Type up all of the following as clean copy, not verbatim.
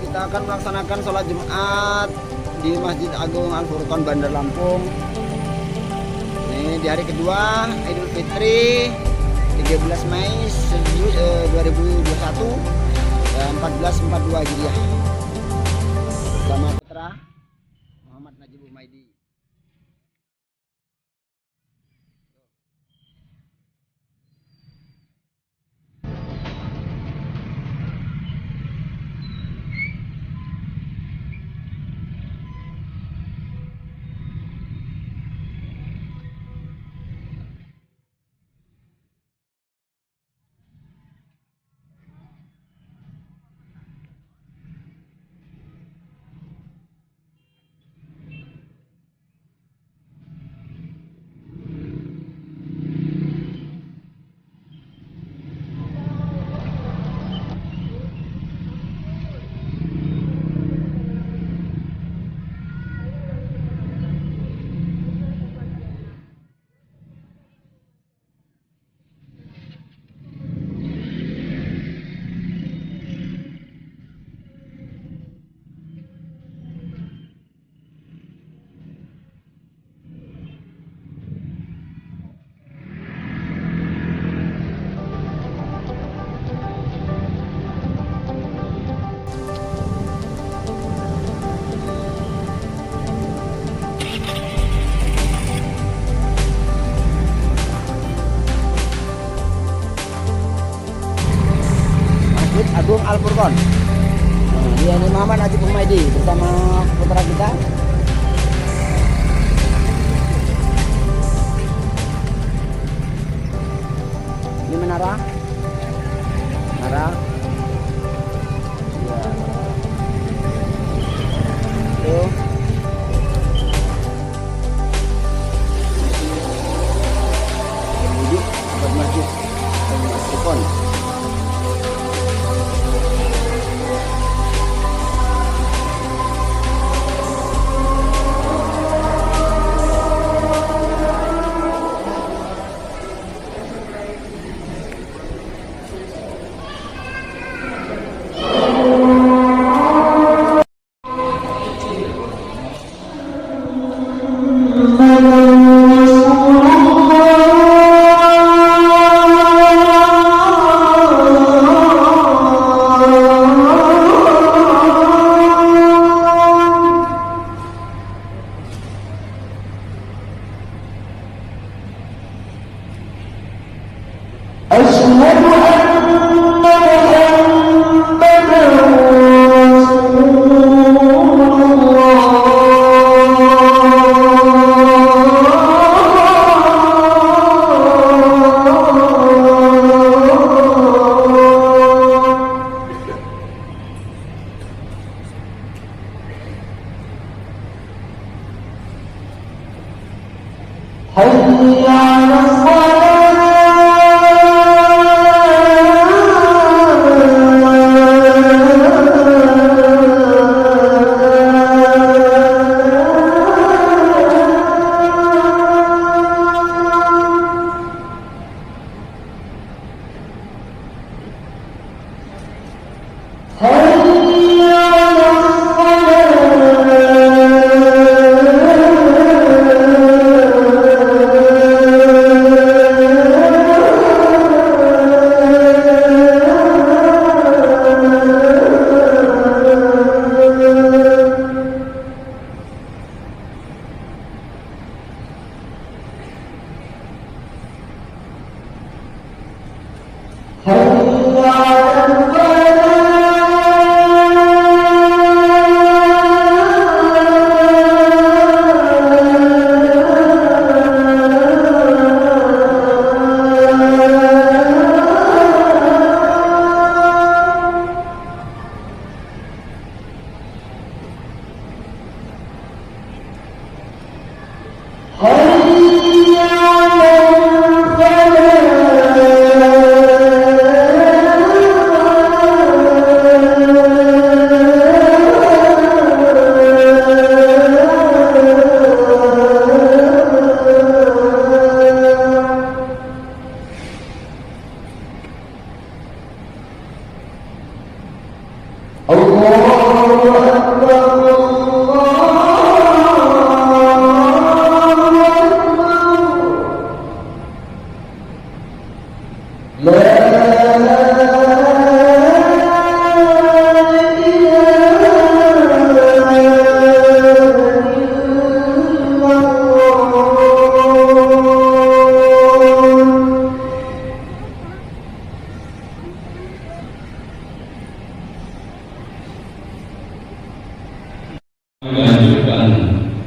Kita akan melaksanakan sholat Jumat di Masjid Agung Al Furqon Bandar Lampung. Ini di hari kedua Idul Fitri 13 Mei 2021 dan 1442 Hijriah. Bersama putra Muhammad Najib Humaydi. Agung Al Furqon. Dia ini Muhammad Najib Humaydi bersama putra kita. Ini menara. Menara. Ya. Tuh. Menuju ke Masjid Al Furqon. dihadirkan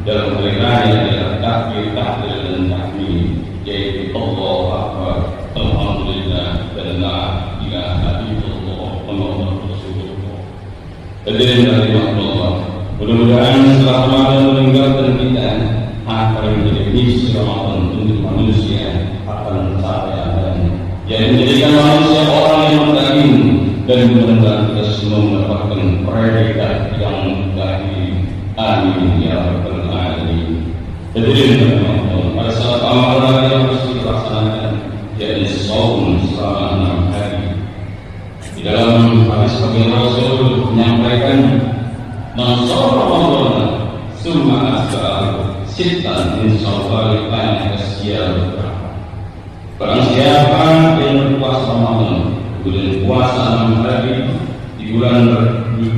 dalam hari raya adalah takbir, tahlil dan tahmid, yaitu Allahu Akbar, Alhamdulillah, dan la ilaha illallah Muhammadur Rasulullah. Hadirin rahimahullah, mudah-mudahan setelah Ramadan meninggalkan kita, apa yang menjadi misi Ramadan untuk manusia akan mencapai adanya, yang menjadikan manusia orang yang mutakin, dan mudah-mudahan kita semua mendapatkan predikat yang terakhir. Amin ya rabbal alamin. Hadirin rahimahullah, pada saat amalan yang harus dilaksanakan, yakni saum selama 6 hari. Di dalam hadis Nabi Rasul menyampaikan, "Man shoma Ramadan summa asbah sittan min syawwal kana kasiyam." Barang siapa yang berpuasa Ramadan, kemudian puasa 6 hari di bulan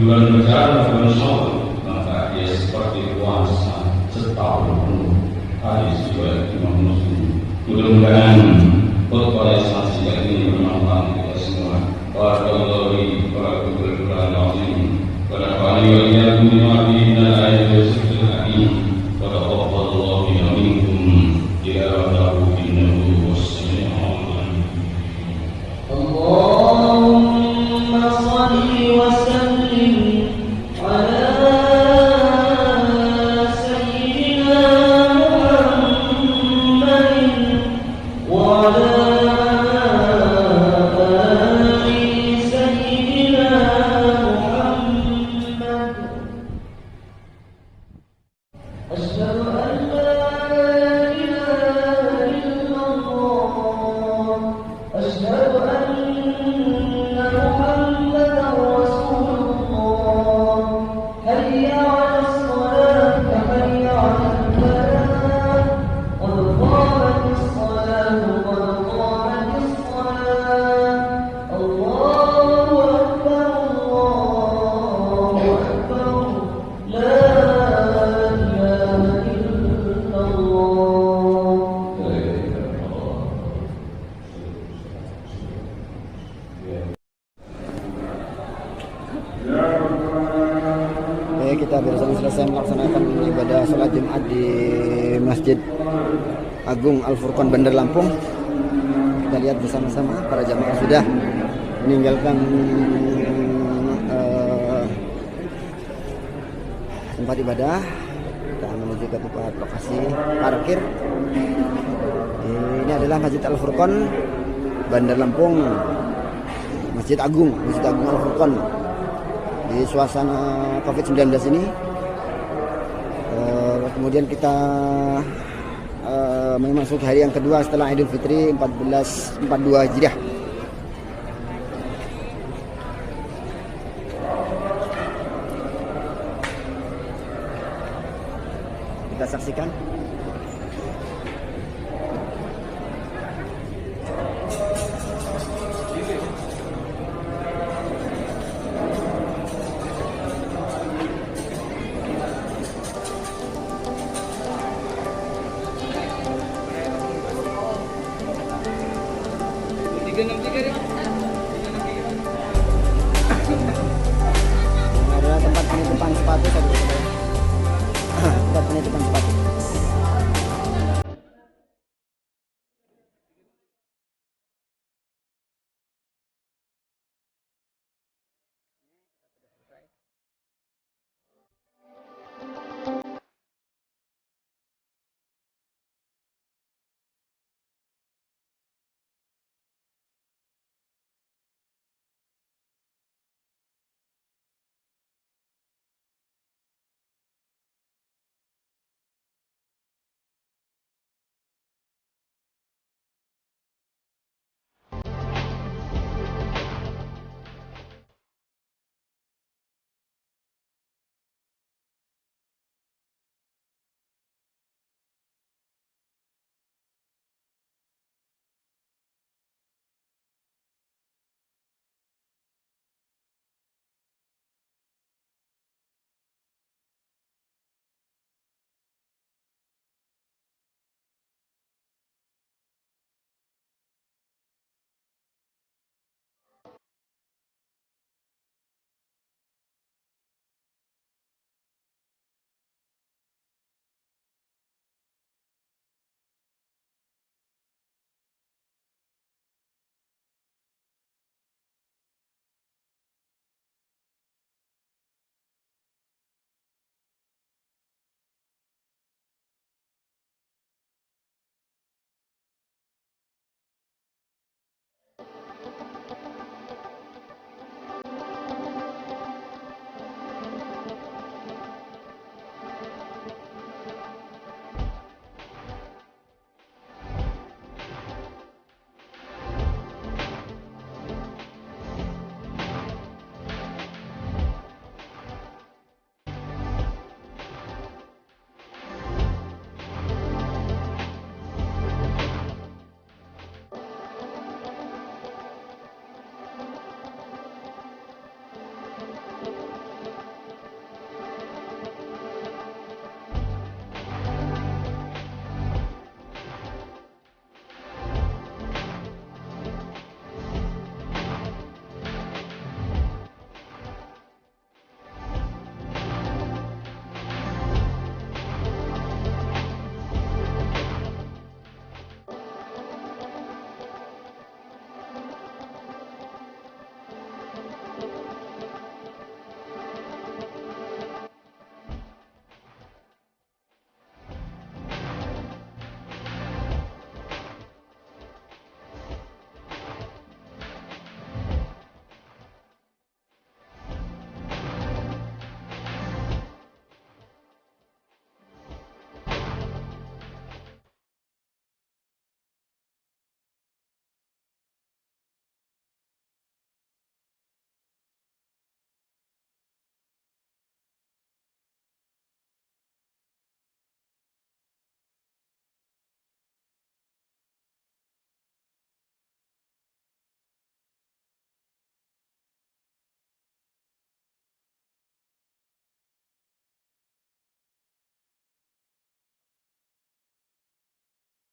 berjalan bulan Syawal, maka dia seperti puasa setahun penuh. Hadis riwayat Imam Muslim. Mudah-mudahan khutbah yang singkat ini bermanfaat kita semua. Barakallahu wa barakatuh. Wa nafa'ani wa iyyakum bima fihi min al-ayati wa dhikril hakim. Wa taqabbalallahu minkum tilawatahu innahu was-sami'ul 'alim. Allahumma shalli wa sallim ala kita baru selesai melaksanakan ibadah sholat Jumat di Masjid Agung Al-Furqan Bandar Lampung. Kita lihat bersama-sama para jamaah sudah meninggalkan tempat ibadah. Kita menuju ke tempat lokasi parkir. Ini adalah Masjid Al-Furqan Bandar Lampung, Masjid Agung Al-Furqan. Di suasana COVID-19 ini, kemudian kita memasuki hari yang kedua setelah Idul Fitri 1442 Hijriah. Kita saksikan. Adalah tempat penitipan sepatu, tempat penitipan sepatu.